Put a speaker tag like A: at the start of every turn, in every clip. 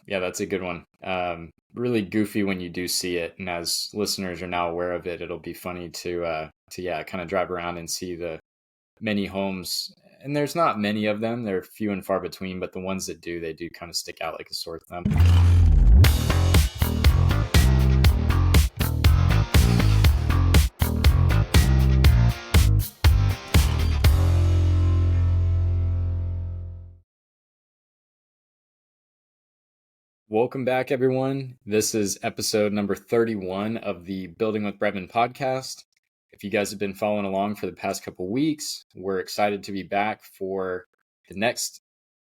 A: Yeah, that's a good one. Really goofy when you do see it, and as listeners are now aware of it, it'll be funny to yeah, kind of drive around and see the many homes. And there's not many of them; they're few and far between. But the ones that do, they do kind of stick out like a sore thumb. Welcome back, everyone. This is episode number 31 of the Building with Brevin podcast. If you guys have been following along for the past couple weeks, we're excited to be back for the next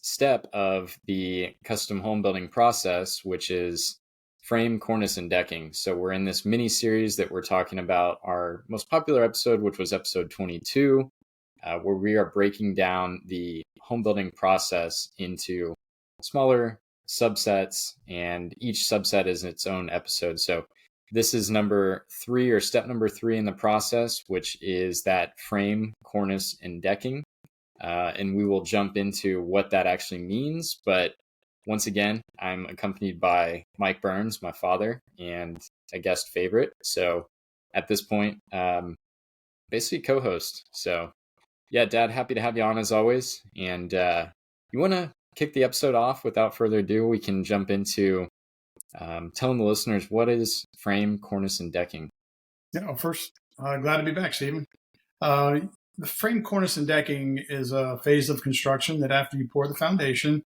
A: step of the custom home building process, which is frame, cornice, and decking. So we're in this mini series that we're talking about our most popular episode, which was episode 22, where we are breaking down the home building process into smaller subsets, and each subset is its own episode. So this is number 3, or step number 3 in the process, which is that frame, cornice, and decking. And we will jump into what that actually means. But once again, I'm accompanied by Mike Burns, my father, and a guest favorite. So at this point, basically co-host. So yeah, Dad, happy to have you on as always. And you want to kick the episode off? Without further ado, we can jump into telling the listeners what is frame, cornice, and decking.
B: Yeah, first, glad to be back, Stephen. The frame, cornice, and decking is a phase of construction that after you pour the foundation,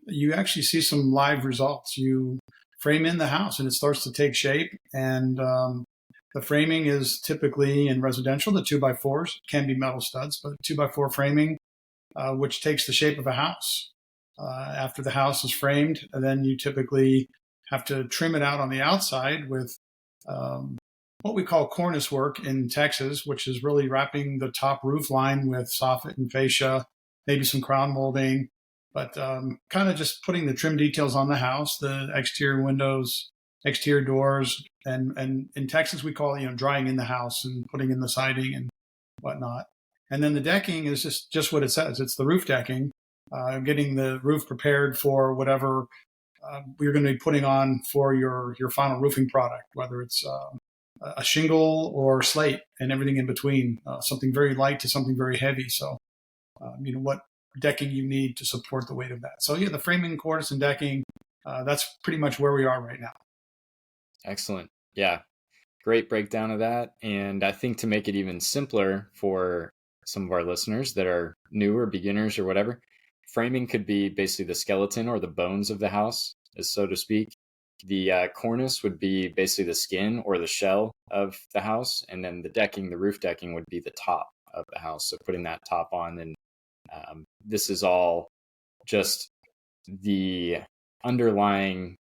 B: you actually see some live results. You frame in the house and it starts to take shape. And the framing is typically in residential, the 2x4s, can be metal studs, but 2x4 framing, which takes the shape of a house. After the house is framed, then you typically have to trim it out on the outside with what we call cornice work in Texas, which is really wrapping the top roof line with soffit and fascia, maybe some crown molding, but kind of just putting the trim details on the house, the exterior windows, exterior doors, and in Texas we call it, drying in the house and putting in the siding and whatnot. And then the decking is just what it says. It's the roof decking, getting the roof prepared for whatever you're going to be putting on for your final roofing product, whether it's a shingle or slate and everything in between, something very light to something very heavy. So, what decking you need to support the weight of that. So, yeah, the framing, cornice, and decking, that's pretty much where we are right now.
A: Excellent. Yeah, great breakdown of that. And I think to make it even simpler for some of our listeners that are new or beginners or whatever, framing could be basically the skeleton or the bones of the house, so to speak. The cornice would be basically the skin or the shell of the house. And then the decking, the roof decking, would be the top of the house. So putting that top on. And this is all just the underlying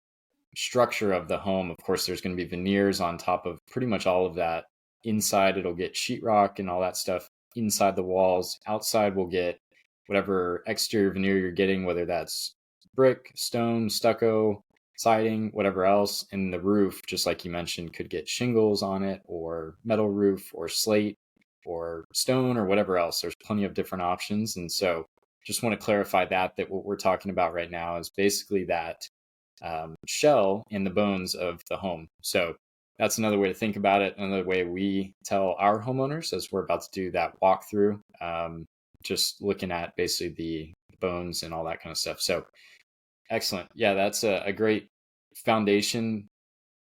A: structure of the home. Of course, there's going to be veneers on top of pretty much all of that. Inside, it'll get sheetrock and all that stuff inside the walls. Outside, we'll get whatever exterior veneer you're getting, whether that's brick, stone, stucco, siding, whatever else. And the roof, just like you mentioned, could get shingles on it, or metal roof, or slate, or stone, or whatever else. There's plenty of different options. And so just want to clarify that what we're talking about right now is basically that shell and the bones of the home. So that's another way to think about it. Another way we tell our homeowners as we're about to do that walkthrough, just looking at basically the bones and all that kind of stuff. So excellent. Yeah, that's a great foundation,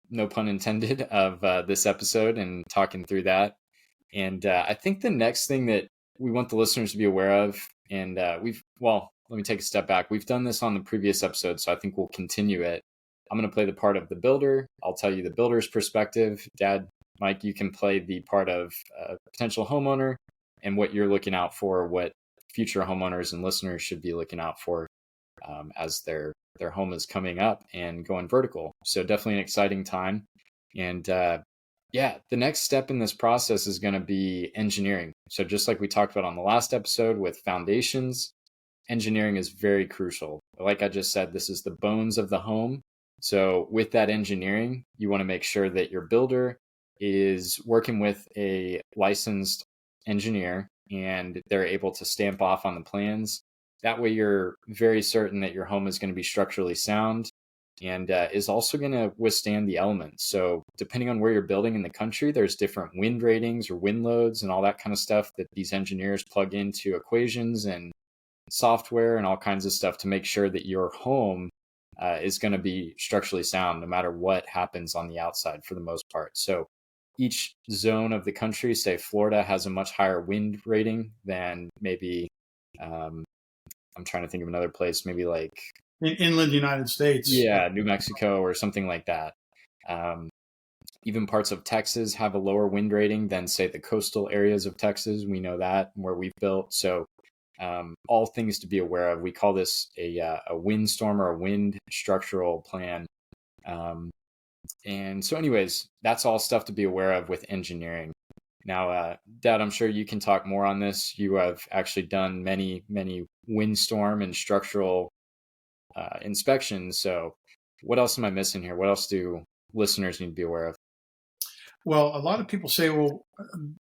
A: no pun intended, of this episode and talking through that. And I think the next thing that we want the listeners to be aware of, and let me take a step back. We've done this on the previous episode, so I think we'll continue it. I'm going to play the part of the builder. I'll tell you the builder's perspective. Dad, Mike, you can play the part of a potential homeowner and what you're looking out for, what future homeowners and listeners should be looking out for as their home is coming up and going vertical. So definitely an exciting time. And the next step in this process is going to be engineering. So just like we talked about on the last episode with foundations, engineering is very crucial. Like I just said, this is the bones of the home. So with that engineering, you want to make sure that your builder is working with a licensed engineer and they're able to stamp off on the plans. That way you're very certain that your home is going to be structurally sound. and is also going to withstand the elements. So depending on where you're building in the country, there's different wind ratings or wind loads and all that kind of stuff that these engineers plug into equations and software and all kinds of stuff to make sure that your home is going to be structurally sound no matter what happens on the outside for the most part. So each zone of the country, say Florida, has a much higher wind rating than maybe, I'm trying to think of another place, maybe like
B: in inland United States.
A: yeah, New Mexico or something like that. Um, Even parts of Texas have a lower wind rating than, say, the coastal areas of Texas. We know that where we've built. So all things to be aware of. We call this a windstorm or a wind structural plan. And so anyways, that's all stuff to be aware of with engineering. Now, Dad, I'm sure you can talk more on this. You have actually done many, many windstorm and structural inspections. So what else am I missing here? What else do listeners need to be aware of?
B: Well, a lot of people say, well,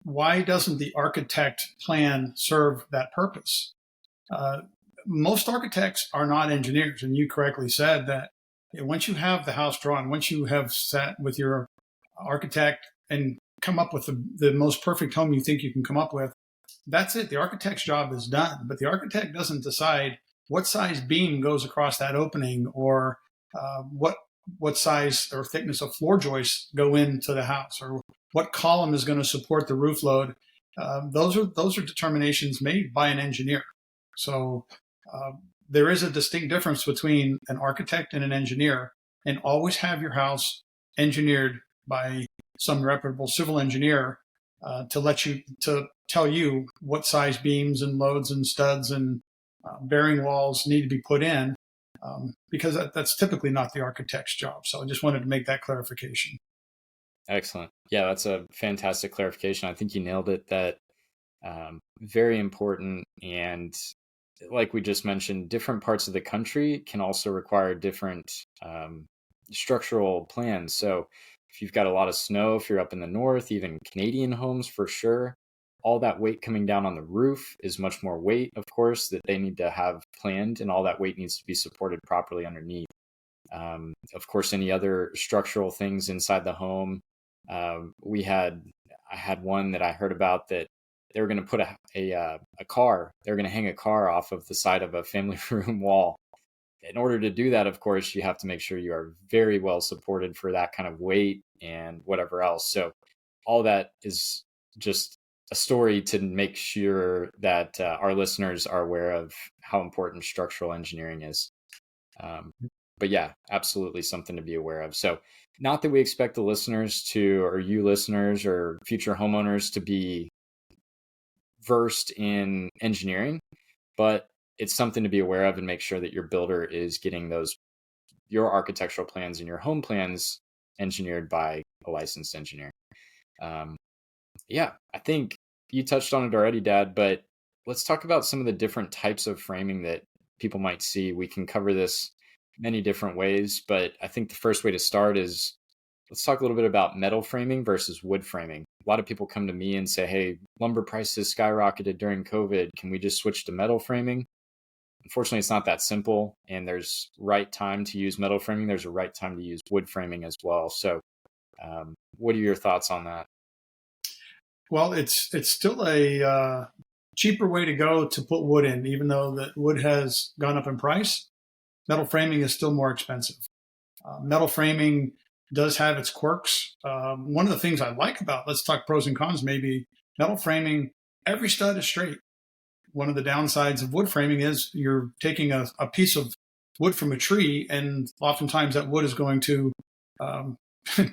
B: why doesn't the architect plan serve that purpose? Most architects are not engineers, and you correctly said that once you have the house drawn, once you have sat with your architect and come up with the most perfect home you think you can come up with, that's it. The architect's job is done, but the architect doesn't decide what size beam goes across that opening or what size or thickness of floor joists go into the house or what column is going to support the roof load. Those are determinations made by an engineer. So there is a distinct difference between an architect and an engineer, and always have your house engineered by some reputable civil engineer to tell you what size beams and loads and studs and bearing walls need to be put in, because that's typically not the architect's job. So I just wanted to make that clarification.
A: Excellent. Yeah, that's a fantastic clarification. I think you nailed it. That very important. And like we just mentioned, different parts of the country can also require different structural plans. So if you've got a lot of snow, if you're up in the north, even Canadian homes for sure, all that weight coming down on the roof is much more weight, of course, that they need to have planned, and all that weight needs to be supported properly underneath. Of course, any other structural things inside the home. I had one that I heard about that they were going to put a car. They were going to hang a car off of the side of a family room wall. In order to do that, of course, you have to make sure you are very well supported for that kind of weight and whatever else. So all that is just a story to make sure that our listeners are aware of how important structural engineering is. But yeah, absolutely something to be aware of. So not that we expect the listeners to, or you listeners or future homeowners to be versed in engineering, but it's something to be aware of and make sure that your builder is getting your architectural plans and your home plans engineered by a licensed engineer. Yeah, I think you touched on it already, Dad, but let's talk about some of the different types of framing that people might see. We can cover this many different ways, but I think the first way to start is let's talk a little bit about metal framing versus wood framing. A lot of people come to me and say, hey, lumber prices skyrocketed during COVID. Can we just switch to metal framing? Unfortunately, it's not that simple, and there's right time to use metal framing. There's a right time to use wood framing as well. So what are your thoughts on that?
B: Well, it's still a cheaper way to go to put wood in, even though the wood has gone up in price. Metal framing is still more expensive. Metal framing does have its quirks. One of the things I like about, let's talk pros and cons maybe, metal framing, every stud is straight. One of the downsides of wood framing is you're taking a piece of wood from a tree, and oftentimes that wood is going to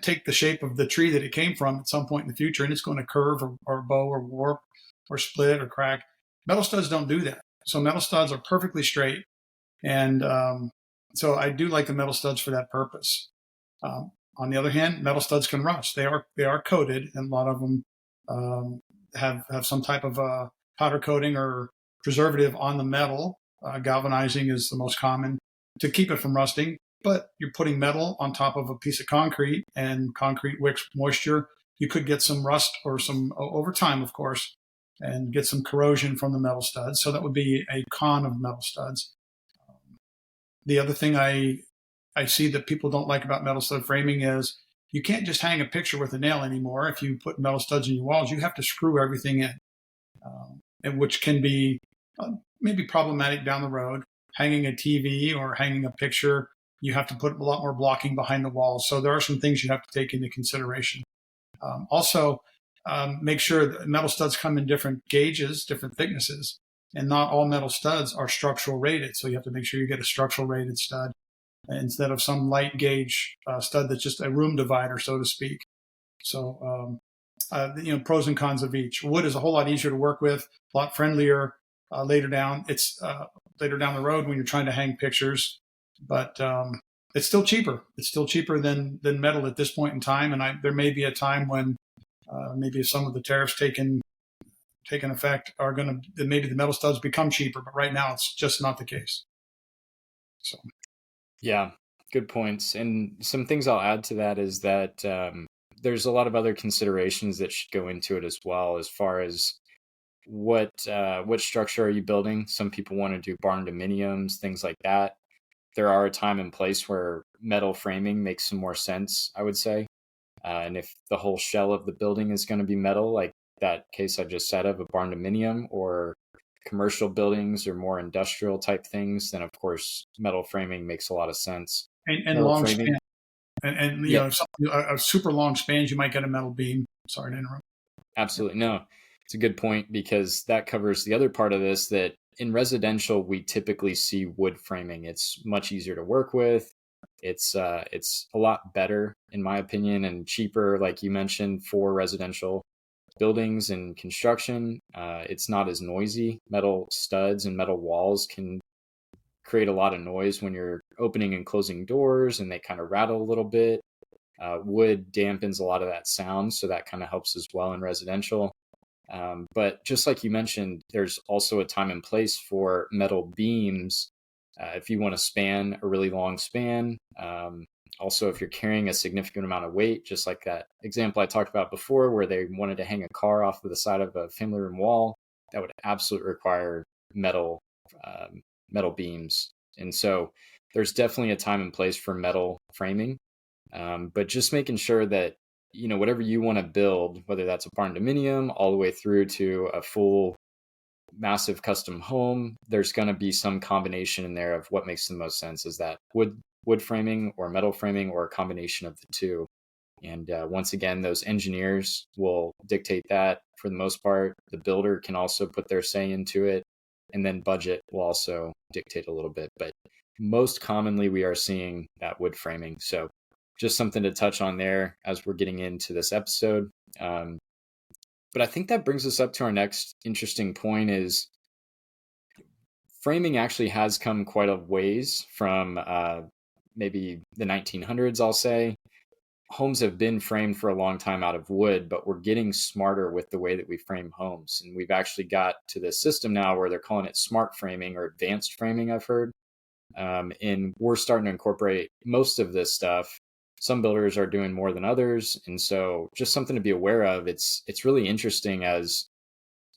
B: take the shape of the tree that it came from at some point in the future, and it's going to curve or bow or warp or split or crack. Metal studs don't do that. So metal studs are perfectly straight. And so I do like the metal studs for that purpose. On the other hand, metal studs can rust. They are coated, and a lot of them have some type of powder coating or preservative on the metal. Galvanizing is the most common to keep it from rusting. But you're putting metal on top of a piece of concrete, and concrete wicks moisture. You could get some rust or some over time, of course, and get some corrosion from the metal studs. So that would be a con of metal studs. The other thing I I see that people don't like about metal stud framing is you can't just hang a picture with a nail anymore. If you put metal studs in your walls, you have to screw everything in, and which can be maybe problematic down the road. Hanging a TV or hanging a picture, you have to put a lot more blocking behind the walls. So there are some things you have to take into consideration. Also, make sure that metal studs come in different gauges, different thicknesses, and not all metal studs are structural rated. So you have to make sure you get a structural rated stud instead of some light gauge stud that's just a room divider, so to speak. So, pros and cons of each. Wood is a whole lot easier to work with, a lot friendlier later down. It's later down the road when you're trying to hang pictures, but it's still cheaper. It's still cheaper than metal at this point in time. And there may be a time when maybe if some of the tariffs taken effect are going to, maybe the metal studs become cheaper. But right now, it's just not the case. So,
A: yeah, good points. And some things I'll add to that is that there's a lot of other considerations that should go into it as well, as far as what structure are you building. Some people want to do barn dominiums, things like that. There are a time and place where metal framing makes some more sense, I would say. And if the whole shell of the building is going to be metal, like that case I just said of a barn dominium, or commercial buildings or more industrial type things, then of course metal framing makes a lot of sense.
B: And long span. And a super long spans, you might get a metal beam. Sorry to interrupt.
A: Absolutely. No, it's a good point, because that covers the other part of this, that in residential, we typically see wood framing. It's much easier to work with. It's a lot better, in my opinion, and cheaper, like you mentioned, for residential buildings and construction. It's not as noisy. Metal studs and metal walls can create a lot of noise when you're opening and closing doors, and they kind of rattle a little bit. Wood dampens a lot of that sound, so that kind of helps as well in residential. But just like you mentioned, there's also a time and place for metal beams if you want to span a really long span. Also, if you're carrying a significant amount of weight, just like that example I talked about before, where they wanted to hang a car off of the side of a family room wall, that would absolutely require metal beams. And so there's definitely a time and place for metal framing. But just making sure that, whatever you want to build, whether that's a barn dominium all the way through to a full massive custom home, there's going to be some combination in there of what makes the most sense. Is that wood framing or metal framing, or a combination of the two? And once again, those engineers will dictate that for the most part. The builder can also put their say into it, and then budget will also dictate a little bit. But most commonly, we are seeing that wood framing. So just something to touch on there as we're getting into this episode. But I think that brings us up to our next interesting point, is framing actually has come quite a ways from maybe the 1900s, I'll say. Homes have been framed for a long time out of wood, but we're getting smarter with the way that we frame homes. And we've actually got to this system now where they're calling it smart framing or advanced framing, I've heard. And we're starting to incorporate most of this stuff. Some builders are doing more than others. And so just something to be aware of. It's really interesting as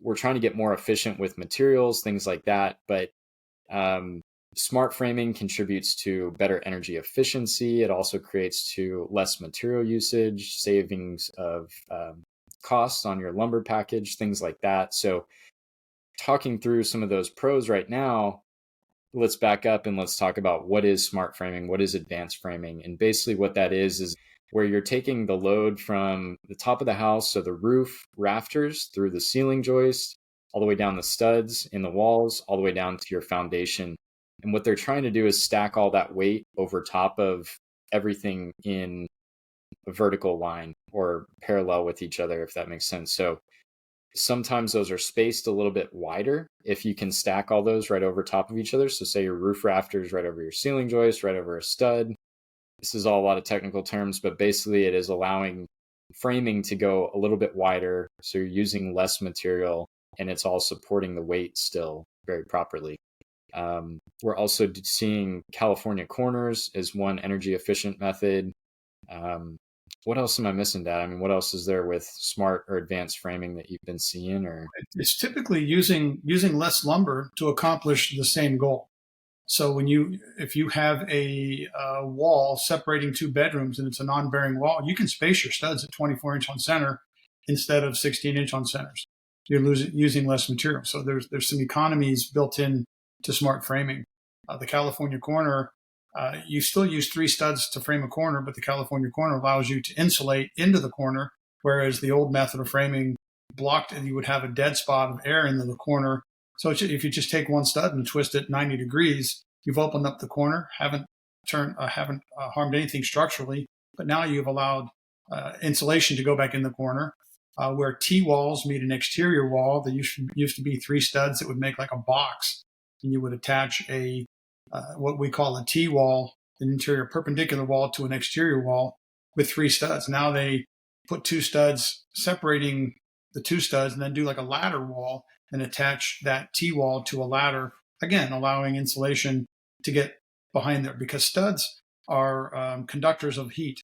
A: we're trying to get more efficient with materials, things like that. But smart framing contributes to better energy efficiency. It also creates to less material usage, savings of costs on your lumber package, things like that. So talking through some of those pros right now, let's back up and let's talk about what is smart framing, what is advanced framing. And basically what that is where you're taking the load from the top of the house, so the roof rafters, through the ceiling joist, all the way down the studs in the walls, all the way down to your foundation. And what they're trying to do is stack all that weight over top of everything in a vertical line or parallel with each other, if that makes sense. So sometimes those are spaced a little bit wider if you can stack all those right over top of each other. So say your roof rafters right over your ceiling joist, right over a stud. This is all a lot of technical terms, but basically it is allowing framing to go a little bit wider. So you're using less material, and it's all supporting the weight still very properly. We're also seeing California corners as one energy efficient method. What else am I missing, Dad? I mean, what else is there with smart or advanced framing that you've been seeing? Or
B: it's typically using less lumber to accomplish the same goal. So if you have a wall separating two bedrooms and it's a non-bearing wall, you can space your studs at 24-inch on center instead of 16-inch on centers. You're using less material. So there's some economies built in to smart framing. The California corner, you still use 3 studs to frame a corner, but the California corner allows you to insulate into the corner, whereas the old method of framing blocked and you would have a dead spot of air into the corner. So if you just take one stud and twist it 90 degrees, you've opened up the corner, haven't harmed anything structurally, but now you've allowed insulation to go back in the corner. Where T-walls meet an exterior wall, there used to be 3 studs that would make like a box, and you would attach what we call a T-wall, an interior perpendicular wall to an exterior wall with 3 studs. Now they put 2 studs separating the 2 studs and then do like a ladder wall and attach that T-wall to a ladder, again, allowing insulation to get behind there, because studs are conductors of heat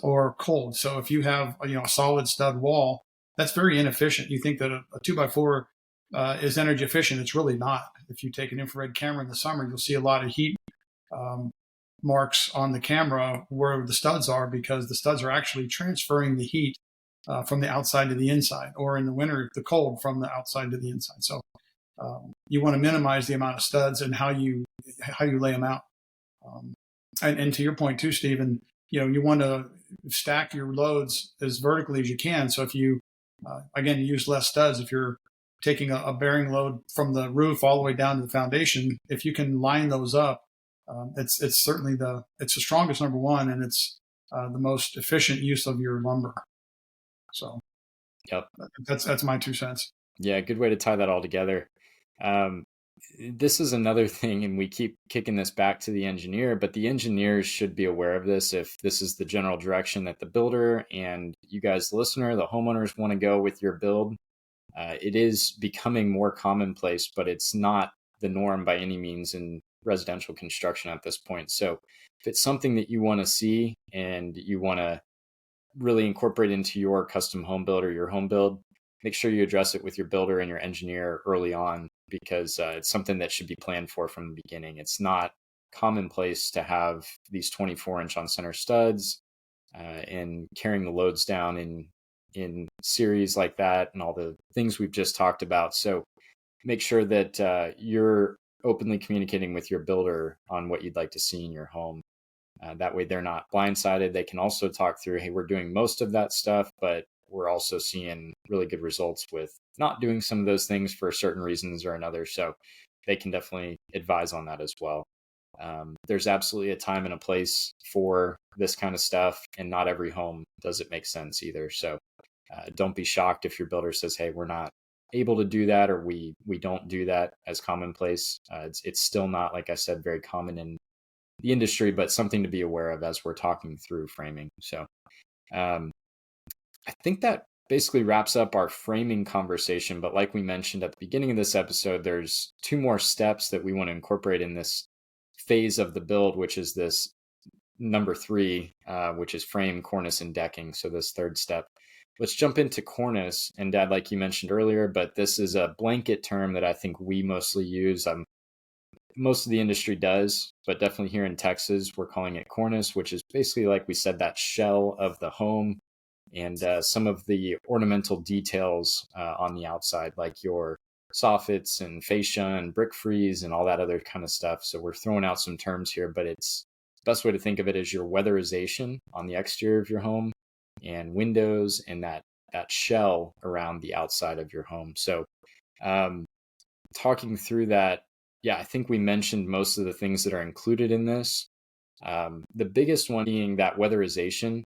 B: or cold. So if you have a solid stud wall, that's very inefficient. You think that a 2x4 is energy efficient. It's really not. If you take an infrared camera in the summer, you'll see a lot of heat marks on the camera where the studs are, because the studs are actually transferring the heat from the outside to the inside, or in the winter, the cold from the outside to the inside. So you want to minimize the amount of studs and how you lay them out. And to your point too, Stephen, you want to stack your loads as vertically as you can. So if you, again, use less studs, if you're taking a bearing load from the roof all the way down to the foundation, if you can line those up, it's certainly it's the strongest, number one, and it's the most efficient use of your lumber. So
A: yep,
B: that's my 2 cents.
A: Yeah, good way to tie that all together. This is another thing, and we keep kicking this back to the engineer, but the engineers should be aware of this. If this is the general direction that the builder and you guys, the listener, the homeowners, want to go with your build, it is becoming more commonplace, but it's not the norm by any means in residential construction at this point. So if it's something that you want to see and you want to really incorporate into your custom home build or your home build, make sure you address it with your builder and your engineer early on, because it's something that should be planned for from the beginning. It's not commonplace to have these 24-inch on center studs and carrying the loads down in series like that and all the things we've just talked about. So make sure that you're openly communicating with your builder on what you'd like to see in your home. That way they're not blindsided. They can also talk through, hey, we're doing most of that stuff, but we're also seeing really good results with not doing some of those things for certain reasons or another. So they can definitely advise on that as well. There's absolutely a time and a place for this kind of stuff, and not every home does it make sense either. So don't be shocked if your builder says, hey, we're not able to do that, or we don't do that as commonplace. It's still not, like I said, very common in the industry, but something to be aware of as we're talking through framing. So I think that basically wraps up our framing conversation. But like we mentioned at the beginning of this episode, there's 2 more steps that we want to incorporate in this phase of the build, which is this number 3, which is frame, cornice, and decking. So this 3rd step. Let's jump into cornice. And Dad, like you mentioned earlier, but this is a blanket term that I think we mostly use. Most of the industry does, but definitely here in Texas, we're calling it cornice, which is basically, like we said, that shell of the home and some of the ornamental details on the outside, like your soffits and fascia and brick frieze and all that other kind of stuff. So we're throwing out some terms here, but it's the best way to think of it as your weatherization on the exterior of your home and windows and that shell around the outside of your home. So talking through that, yeah, I think we mentioned most of the things that are included in this. The biggest one being that weatherization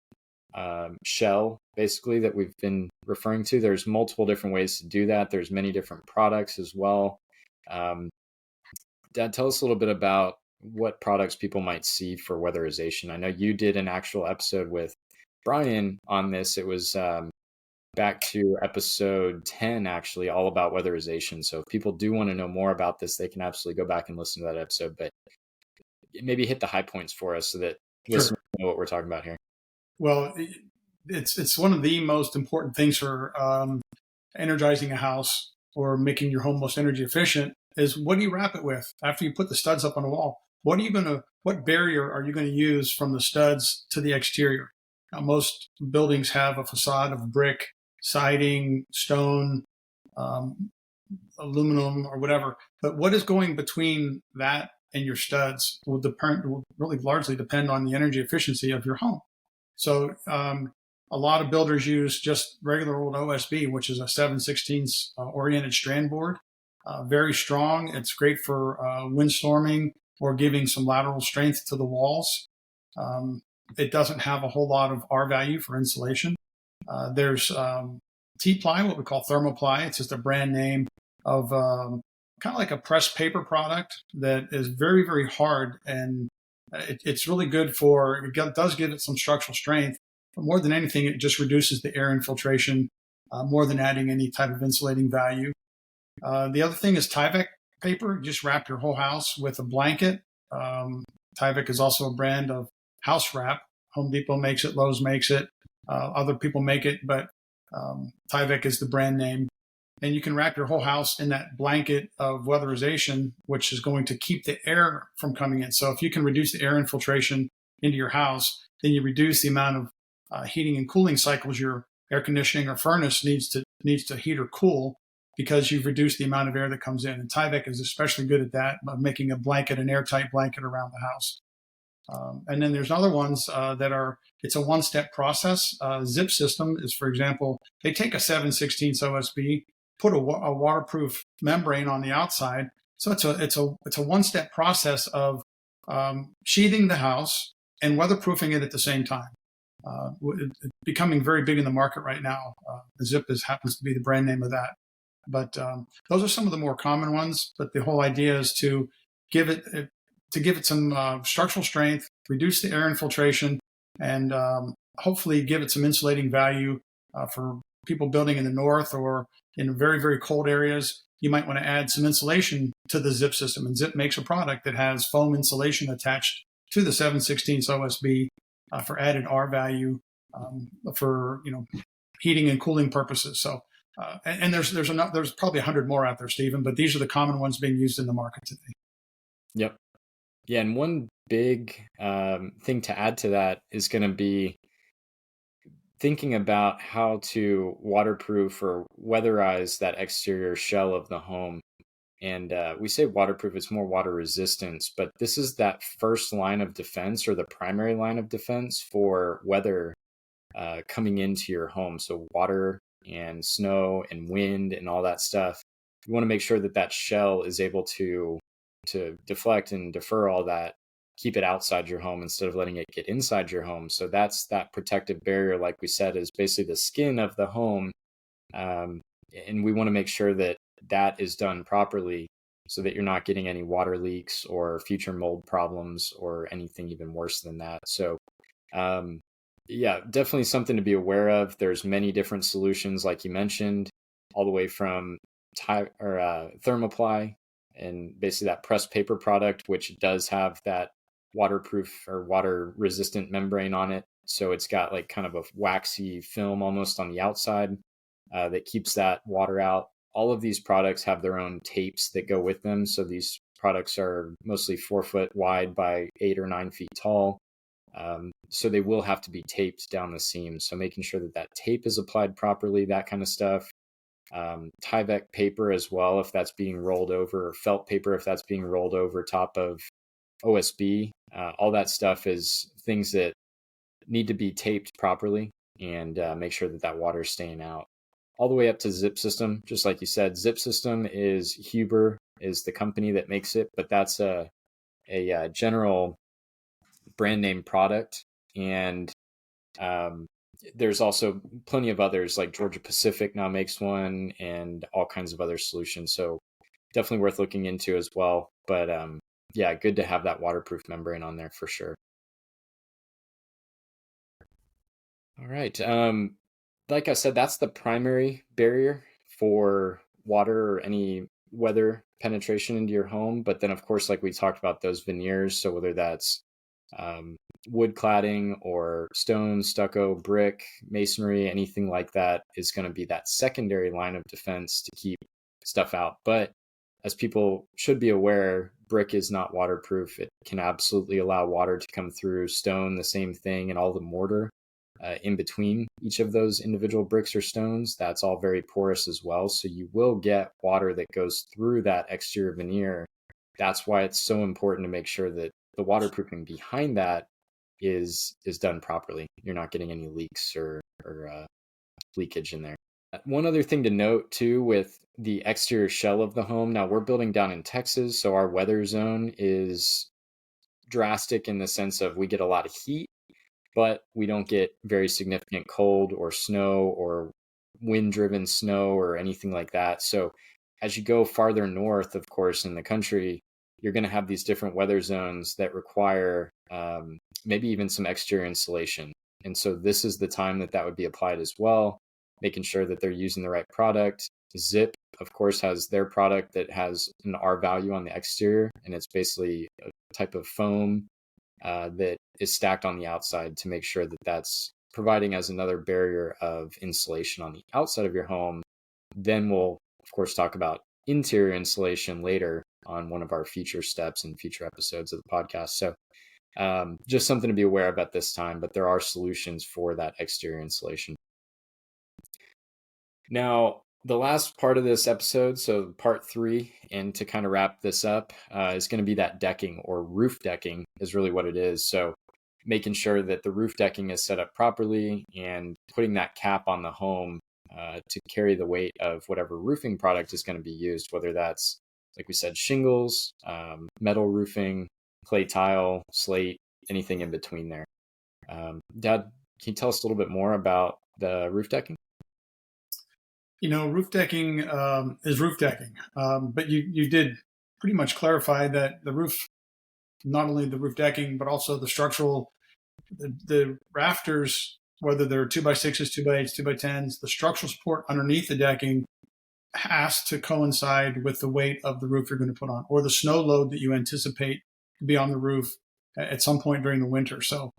A: shell, basically, that we've been referring to. There's multiple different ways to do that. There's many different products as well. Dad, tell us a little bit about what products people might see for weatherization. I know you did an actual episode with Brian on this. It was back to episode 10, actually, all about weatherization. So if people do want to know more about this, they can absolutely go back and listen to that episode, but maybe hit the high points for us so that listeners know what we're talking about here.
B: Well, it's one of the most important things for energizing a house or making your home most energy efficient is what do you wrap it with after you put the studs up on the wall? What barrier are you going to use from the studs to the exterior? Now, most buildings have a facade of brick, siding, stone, um, aluminum, or whatever. But what is going between that and your studs will really largely depend on the energy efficiency of your home. So a lot of builders use just regular old OSB, which is a 7/16 oriented strand board. Very strong. It's great for windstorming or giving some lateral strength to the walls. It doesn't have a whole lot of R value for insulation. There's T-ply, what we call thermoply. It's just a brand name of kind of like a pressed paper product that is very, very hard. And it's really good for, it does give it some structural strength. But more than anything, it just reduces the air infiltration more than adding any type of insulating value. The other thing is Tyvek paper. You just wrap your whole house with a blanket. Tyvek is also a brand of house wrap. Home Depot makes it, Lowe's makes it, other people make it, but Tyvek is the brand name. And you can wrap your whole house in that blanket of weatherization, which is going to keep the air from coming in. So if you can reduce the air infiltration into your house, then you reduce the amount of heating and cooling cycles your air conditioning or furnace needs to heat or cool, because you've reduced the amount of air that comes in. And Tyvek is especially good at that, of making a blanket, an airtight blanket around the house. And then there's other ones it's a one-step process. Zip System is, for example, they take a 7/16 OSB, put a waterproof membrane on the outside. So it's a one-step process of sheathing the house and weatherproofing it at the same time. It's becoming very big in the market right now. Zip happens to be the brand name of that. But those are some of the more common ones. But the whole idea is to give it some structural strength, reduce the air infiltration, and hopefully give it some insulating value for people building in the north or in very, very cold areas. You might want to add some insulation to the Zip System. And Zip makes a product that has foam insulation attached to the 7/16 OSB for added R value for heating and cooling purposes. So. And there's probably 100 more out there, Stephen, but these are the common ones being used in the market today.
A: Yep. Yeah, and one big thing to add to that is going to be thinking about how to waterproof or weatherize that exterior shell of the home. And we say waterproof, it's more water resistance, but this is that first line of defense or the primary line of defense for weather coming into your home. So water and snow and wind and all that stuff. You want to make sure that shell is able to deflect and defer all that, keep it outside your home instead of letting it get inside your home. So that's that protective barrier, like we said, is basically the skin of the home. And we want to make sure that is done properly so that you're not getting any water leaks or future mold problems or anything even worse than that. So yeah, definitely something to be aware of. There's many different solutions, like you mentioned, all the way from thermoply and basically that pressed paper product, which does have that waterproof or water resistant membrane on it. So it's got like kind of a waxy film almost on the outside that keeps that water out. All of these products have their own tapes that go with them. So these products are mostly 4 foot wide by 8 or 9 feet tall. So they will have to be taped down the seam. So making sure that tape is applied properly, that kind of stuff. Tyvek paper as well, if that's being rolled over, or felt paper, if that's being rolled over top of OSB. All that stuff is things that need to be taped properly and make sure that water is staying out. All the way up to Zip System, just like you said. Zip System is Huber is the company that makes it, but that's a general brand name product. And there's also plenty of others, like Georgia Pacific now makes one, and all kinds of other solutions. So definitely worth looking into as well. But yeah, good to have that waterproof membrane on there for sure. All right. Like I said, that's the primary barrier for water or any weather penetration into your home. But then, of course, like we talked about, those veneers. So whether that's wood cladding or stone, stucco, brick, masonry, anything like that is going to be that secondary line of defense to keep stuff out. But as people should be aware, brick is not waterproof. It can absolutely allow water to come through. Stone, the same thing, and all the mortar in between each of those individual bricks or stones, that's all very porous as well. So you will get water that goes through that exterior veneer. That's why it's so important to make sure that the waterproofing behind that is done properly. You're not getting any leaks or leakage in there. One other thing to note too with the exterior shell of the home. Now we're building down in Texas, so our weather zone is drastic in the sense of we get a lot of heat, but we don't get very significant cold or snow or wind driven snow or anything like that. So as you go farther north, of course, in the country, you're going to have these different weather zones that require maybe even some exterior insulation. And so this is the time that would be applied as well, making sure that they're using the right product. Zip, of course, has their product that has an R value on the exterior, and it's basically a type of foam that is stacked on the outside to make sure that that's providing as another barrier of insulation on the outside of your home. Then we'll, of course, talk about interior insulation later on one of our future steps in future episodes of the podcast. So just something to be aware of at this time, but there are solutions for that exterior insulation. Now, the last part of this episode, so part 3, and to kind of wrap this up, is going to be that decking, or roof decking is really what it is. So making sure that the roof decking is set up properly and putting that cap on the home to carry the weight of whatever roofing product is going to be used, whether that's, like we said, shingles, metal roofing, clay tile, slate, anything in between there. Dad, can you tell us a little bit more about the roof decking?
B: Roof decking is roof decking, but you did pretty much clarify that the roof, not only the roof decking, but also the structural, the rafters, whether they're 2x6s, 2x8s, 2x10s, the structural support underneath the decking has to coincide with the weight of the roof you're going to put on, or the snow load that you anticipate to be on the roof at some point during the winter. So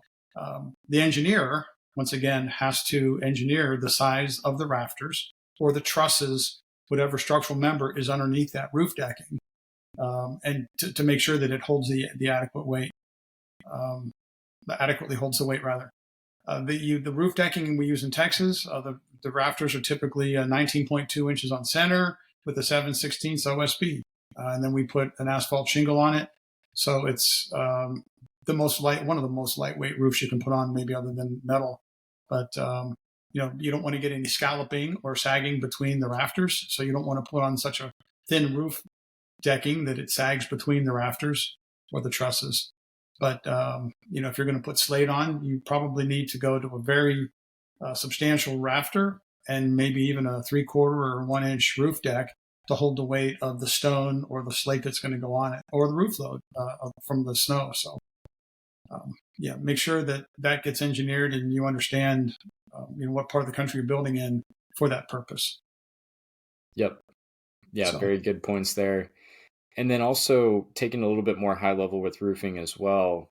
B: the engineer, once again, has to engineer the size of the rafters or the trusses, whatever structural member is underneath that roof decking, and to make sure that it holds the adequate weight, adequately holds the weight rather. The roof decking we use in Texas, the rafters are typically 19.2 inches on center with a 7/16 OSB, and then we put an asphalt shingle on it. So it's one of the most lightweight roofs you can put on, maybe other than metal. But you don't want to get any scalloping or sagging between the rafters, so you don't want to put on such a thin roof decking that it sags between the rafters or the trusses. But if you're going to put slate on, you probably need to go to a very substantial rafter and maybe even a 3/4 or 1 inch roof deck to hold the weight of the stone or the slate that's going to go on it, or the roof load from the snow. So make sure that gets engineered and you understand what part of the country you're building in for that purpose.
A: Yep. Yeah, very good points there. And then also taking a little bit more high level with roofing as well.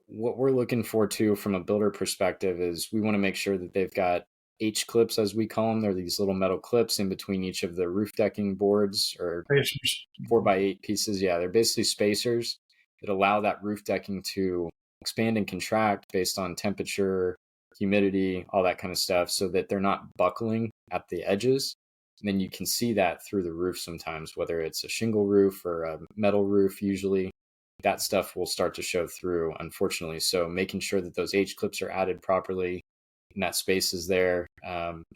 A: What we're looking for too from a builder perspective is we want to make sure that they've got H clips, as we call them. They're these little metal clips in between each of the roof decking boards, or
B: Spacers.
A: 4x8 pieces. Yeah, they're basically spacers that allow that roof decking to expand and contract based on temperature, humidity, all that kind of stuff, so that they're not buckling at the edges. And then you can see that through the roof sometimes, whether it's a shingle roof or a metal roof, usually that stuff will start to show through, unfortunately. So making sure that those H clips are added properly and that space is there.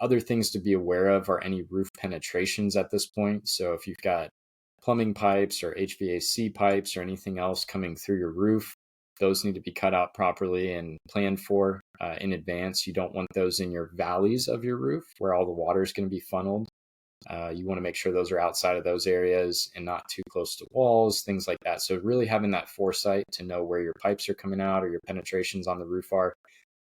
A: Other things to be aware of are any roof penetrations at this point. So if you've got plumbing pipes or HVAC pipes or anything else coming through your roof, those need to be cut out properly and planned for in advance. You don't want those in your valleys of your roof where all the water is going to be funneled. You want to make sure those are outside of those areas and not too close to walls, things like that. So really having that foresight to know where your pipes are coming out or your penetrations on the roof are.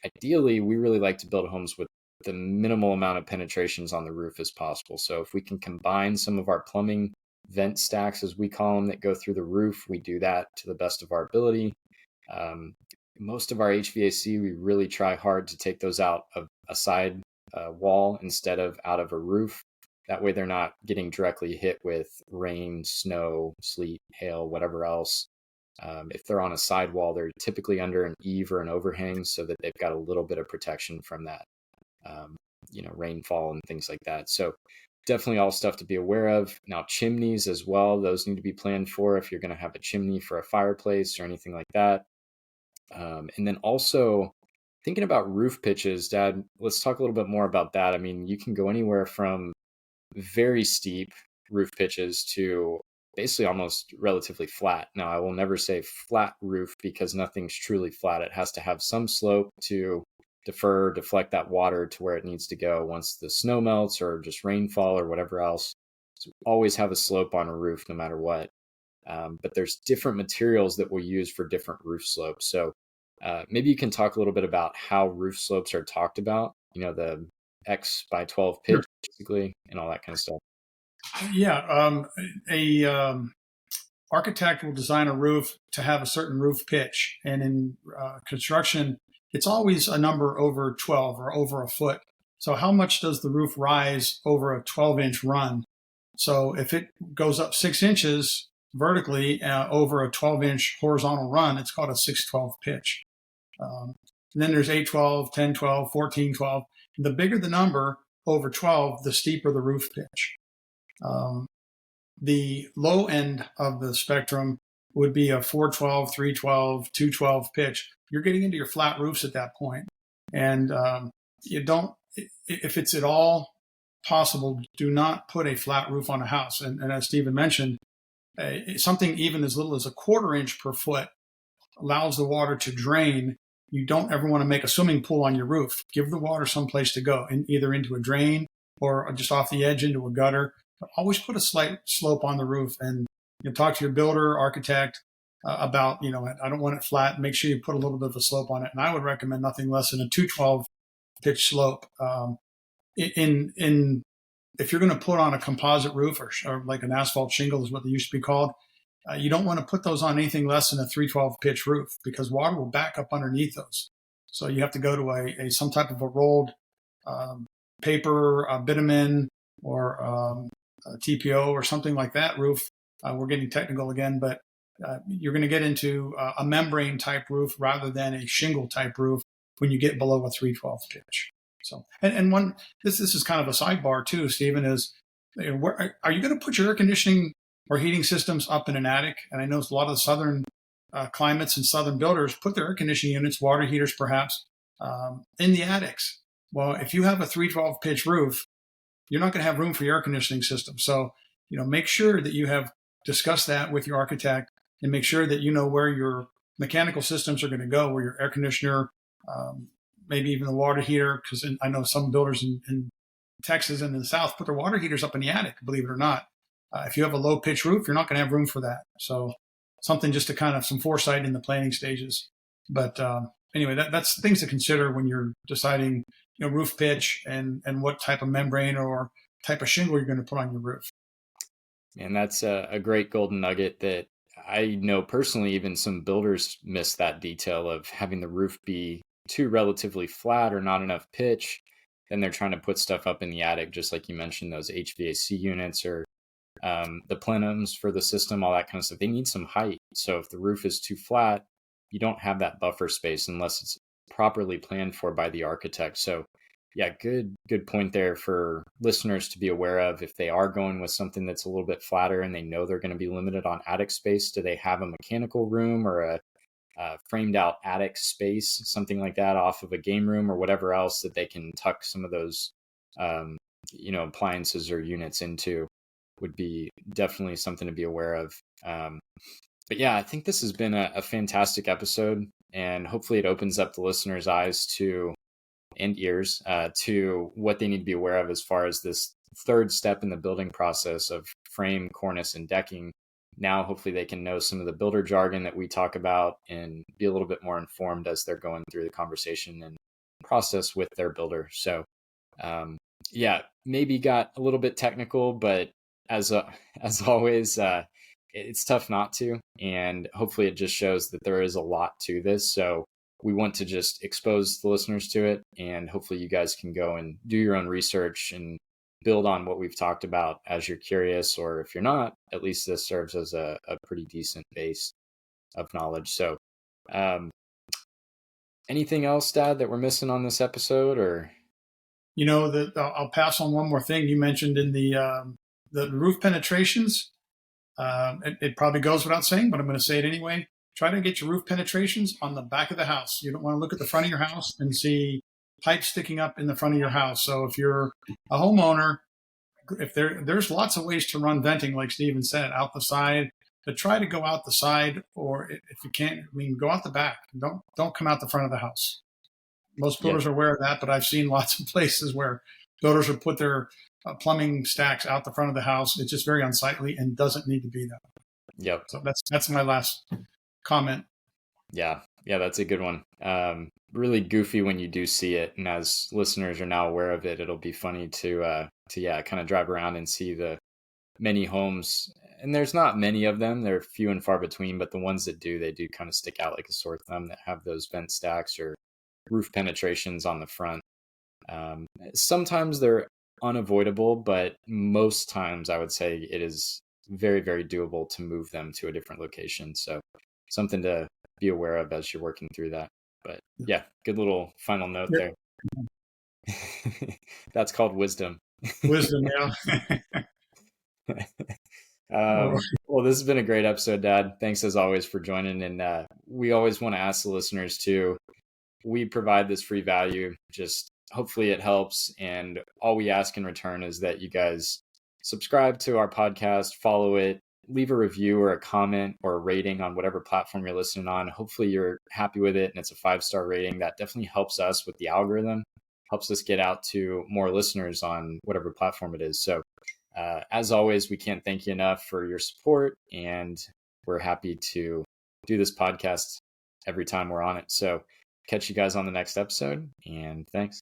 A: Ideally, we really like to build homes with the minimal amount of penetrations on the roof as possible. So if we can combine some of our plumbing vent stacks, as we call them, that go through the roof, we do that to the best of our ability. Most of our HVAC, we really try hard to take those out of a side wall instead of out of a roof. That way they're not getting directly hit with rain, snow, sleet, hail, whatever else. If they're on a sidewall, they're typically under an eave or an overhang so that they've got a little bit of protection from that, rainfall and things like that. So definitely all stuff to be aware of. Now, chimneys as well, those need to be planned for if you're going to have a chimney for a fireplace or anything like that. And then also thinking about roof pitches, Dad, let's talk a little bit more about that. I mean, you can go anywhere from very steep roof pitches to basically almost relatively flat. Now, I will never say flat roof because nothing's truly flat. It has to have some slope to deflect that water to where it needs to go once the snow melts or just rainfall or whatever else. So always have a slope on a roof no matter what. But there's different materials that we'll use for different roof slopes. So maybe you can talk a little bit about how roof slopes are talked about, the X by 12 pitch, basically, and all that kind of stuff.
B: Yeah. A architect will design a roof to have a certain roof pitch. And in construction, it's always a number over 12 or over a foot. So how much does the roof rise over a 12-inch run? So if it goes up 6 inches vertically over a 12-inch horizontal run, it's called a 612 pitch. And then there's 812, 1012, 1412. The bigger the number over 12, the steeper the roof pitch. The low end of the spectrum would be a 412, 312, 212 pitch. You're getting into your flat roofs at that point. And you don't, if it's at all possible, do not put a flat roof on a house. And as Stephen mentioned, something even as little as a 1/4 inch per foot allows the water to drain. You don't ever want to make a swimming pool on your roof. Give the water someplace to go, either into a drain or just off the edge into a gutter. But always put a slight slope on the roof, and talk to your builder, architect about, I don't want it flat. Make sure you put a little bit of a slope on it. And I would recommend nothing less than a 212 pitch slope. If you're going to put on a composite roof or like an asphalt shingle is what they used to be called, you don't want to put those on anything less than a 312 pitch roof because water will back up underneath those. So you have to go to some type of a rolled paper, bitumen, or TPO or something like that roof. We're getting technical again, but you're going to get into a membrane type roof rather than a shingle type roof when you get below a 312 pitch. So, and one, this is kind of a sidebar too, Stephen, is are you going to put your air conditioning or heating systems up in an attic? And I know a lot of the southern climates and southern builders put their air conditioning units, water heaters perhaps, in the attics. Well, if you have a 312 pitch roof, you're not going to have room for your air conditioning system. So, make sure that you have discussed that with your architect and make sure that you know where your mechanical systems are going to go, where your air conditioner, maybe even the water heater, because I know some builders in Texas and in the South put their water heaters up in the attic, believe it or not. If you have a low pitch roof, you're not going to have room for that. So something just to kind of some foresight in the planning stages. But anyway, that's things to consider when you're deciding, roof pitch and what type of membrane or type of shingle you're going to put on your roof.
A: And that's a great golden nugget that I know personally, even some builders miss that detail of having the roof be too relatively flat or not enough pitch. Then they're trying to put stuff up in the attic, just like you mentioned, those HVAC units or the plenums for the system, all that kind of stuff. They need some height. So if the roof is too flat, you don't have that buffer space unless it's properly planned for by the architect. So yeah, good point there for listeners to be aware of. If they are going with something that's a little bit flatter and they know they're going to be limited on attic space, do they have a mechanical room or a framed out attic space, something like that off of a game room or whatever else that they can tuck some of those, appliances or units into? Would be definitely something to be aware of. But yeah, I think this has been a fantastic episode, and hopefully it opens up the listeners' eyes and ears to what they need to be aware of as far as this third step in the building process of frame, cornice, and decking. Now, hopefully they can know some of the builder jargon that we talk about and be a little bit more informed as they're going through the conversation and process with their builder. So yeah, maybe got a little bit technical, but as always, it's tough not to. And hopefully it just shows that there is a lot to this. So we want to just expose the listeners to it. And hopefully you guys can go and do your own research and build on what we've talked about as you're curious, or if you're not, at least this serves as a pretty decent base of knowledge. So, anything else, Dad, that we're missing on this episode, or?
B: I'll pass on one more thing. You mentioned in the roof penetrations. It probably goes without saying, but I'm going to say it anyway. Try to get your roof penetrations on the back of the house. You don't want to look at the front of your house and see pipes sticking up in the front of your house. So if you're a homeowner, if there's lots of ways to run venting, like Steven said, out the side, but try to go out the side, or if you can't, go out the back. Don't come out the front of the house. Most builders are aware of that, but I've seen lots of places where builders will put their plumbing stacks out the front of the house. It's just very unsightly and doesn't need to be that way.
A: Yep.
B: So that's my last comment.
A: Yeah, that's a good one. Really goofy when you do see it, and as listeners are now aware of it, it'll be funny to kind of drive around and see the many homes. And there's not many of them; they're few and far between. But the ones that do, they do kind of stick out like a sore thumb, that have those vent stacks or roof penetrations on the front. Sometimes they're unavoidable, but most times I would say it is very, very doable to move them to a different location. So something to be aware of as you're working through that. But yeah, good little final note there. That's called wisdom.
B: Wisdom, yeah.
A: Well, this has been a great episode, Dad. Thanks as always for joining. And we always want to ask the listeners too. We provide this free value. Just hopefully it helps. And all we ask in return is that you guys subscribe to our podcast, follow it, leave a review or a comment or a rating on whatever platform you're listening on. Hopefully you're happy with it and it's a 5-star rating. That definitely helps us with the algorithm, helps us get out to more listeners on whatever platform it is. So as always, we can't thank you enough for your support, and we're happy to do this podcast every time we're on it. So catch you guys on the next episode, and thanks.